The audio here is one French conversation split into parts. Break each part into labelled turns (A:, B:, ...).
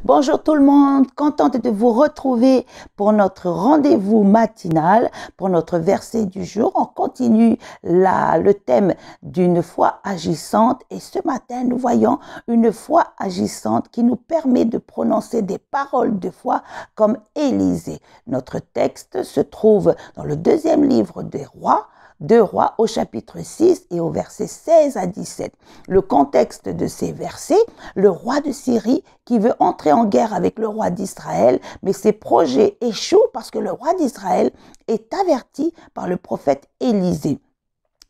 A: Bonjour tout le monde, contente de vous retrouver pour notre rendez-vous matinal, pour notre verset du jour. On continue le thème d'une foi agissante et ce matin nous voyons une foi agissante qui nous permet de prononcer des paroles de foi comme Élisée. Notre texte se trouve dans le deuxième livre des Rois, 2 Rois au chapitre 6 et au verset 16 à 17. Le contexte de ces versets, le roi de Syrie qui veut entrer en guerre avec le roi d'Israël, mais ses projets échouent parce que le roi d'Israël est averti par le prophète Élisée.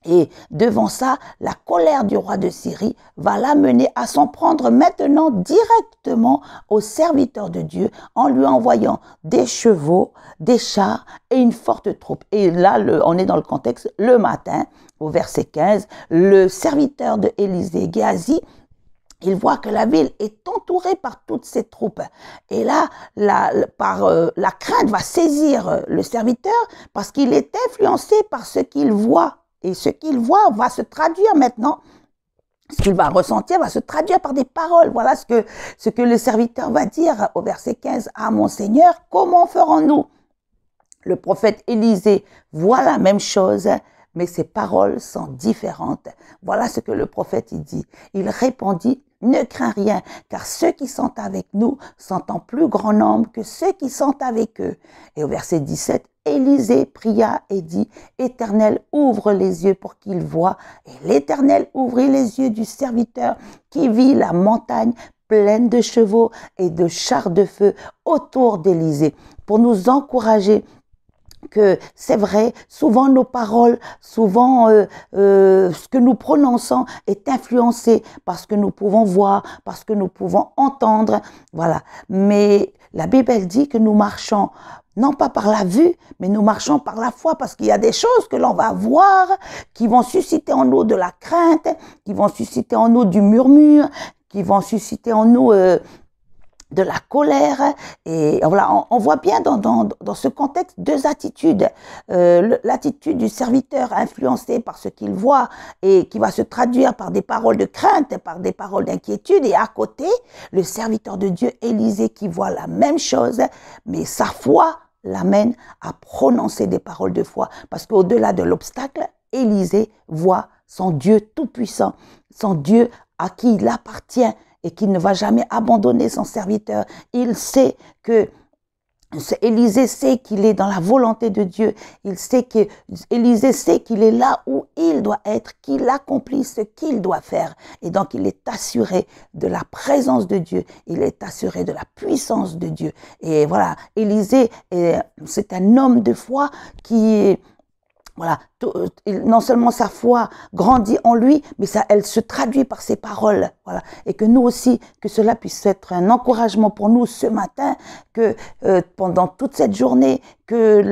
A: Et devant ça, la colère du roi de Syrie va l'amener à s'en prendre maintenant directement au serviteur de Dieu en lui envoyant des chevaux, des chars et une forte troupe. Et là, on est dans le contexte, le matin, au verset 15, le serviteur de Élisée, Géasi, il voit que la ville est entourée par toutes ces troupes. Et là, la crainte va saisir le serviteur parce qu'il est influencé par ce qu'il voit. Et ce qu'il voit va se traduire maintenant, ce qu'il va ressentir va se traduire par des paroles. Voilà ce que le serviteur va dire au verset 15. « Ah mon Seigneur, comment ferons-nous » Le prophète Élisée voit la même chose, mais ses paroles sont différentes. Voilà ce que le prophète dit. Il répondit, « Ne crains rien, car ceux qui sont avec nous sont en plus grand nombre que ceux qui sont avec eux. » Et au verset 17, Élisée pria et dit, « Éternel, ouvre les yeux pour qu'il voie. » Et l'Éternel ouvrit les yeux du serviteur qui vit la montagne pleine de chevaux et de chars de feu autour d'Élisée. Pour nous encourager que c'est vrai, souvent nos paroles, souvent ce que nous prononçons est influencé par ce que nous pouvons voir, parce que nous pouvons entendre, voilà. Mais la Bible, elle dit que nous marchons non pas par la vue, mais nous marchons par la foi, parce qu'il y a des choses que l'on va voir, qui vont susciter en nous de la crainte, qui vont susciter en nous du murmure, qui vont susciter en nous de la colère. Et voilà, on voit bien dans ce contexte deux attitudes. L'attitude du serviteur influencé par ce qu'il voit et qui va se traduire par des paroles de crainte, par des paroles d'inquiétude. Et à côté, le serviteur de Dieu, Élisée, qui voit la même chose, mais sa foi l'amène à prononcer des paroles de foi. Parce qu'au-delà de l'obstacle, Élisée voit son Dieu tout-puissant, son Dieu à qui il appartient, et qui ne va jamais abandonner son serviteur. Il sait que Élisée sait qu'il est dans la volonté de Dieu. Élisée sait qu'il est là où il doit être, qu'il accomplit ce qu'il doit faire. Et donc, il est assuré de la présence de Dieu. Il est assuré de la puissance de Dieu. Et voilà, Élisée, c'est un homme de foi qui voilà, non seulement sa foi grandit en lui, mais elle se traduit par ses paroles. Voilà. Et que nous aussi, que cela puisse être un encouragement pour nous ce matin, que pendant toute cette journée, que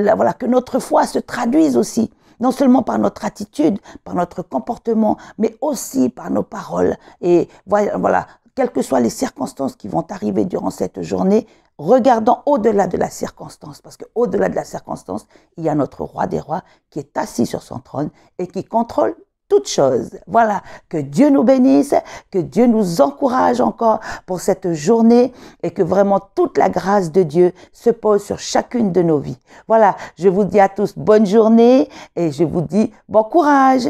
A: notre foi se traduise aussi, non seulement par notre attitude, par notre comportement, mais aussi par nos paroles. Et voilà, quelles que soient les circonstances qui vont arriver durant cette journée, regardons au-delà de la circonstance, parce qu'au-delà de la circonstance, il y a notre roi des rois qui est assis sur son trône et qui contrôle toutes choses. Voilà, que Dieu nous bénisse, que Dieu nous encourage encore pour cette journée et que vraiment toute la grâce de Dieu se pose sur chacune de nos vies. Voilà, je vous dis à tous bonne journée et je vous dis bon courage.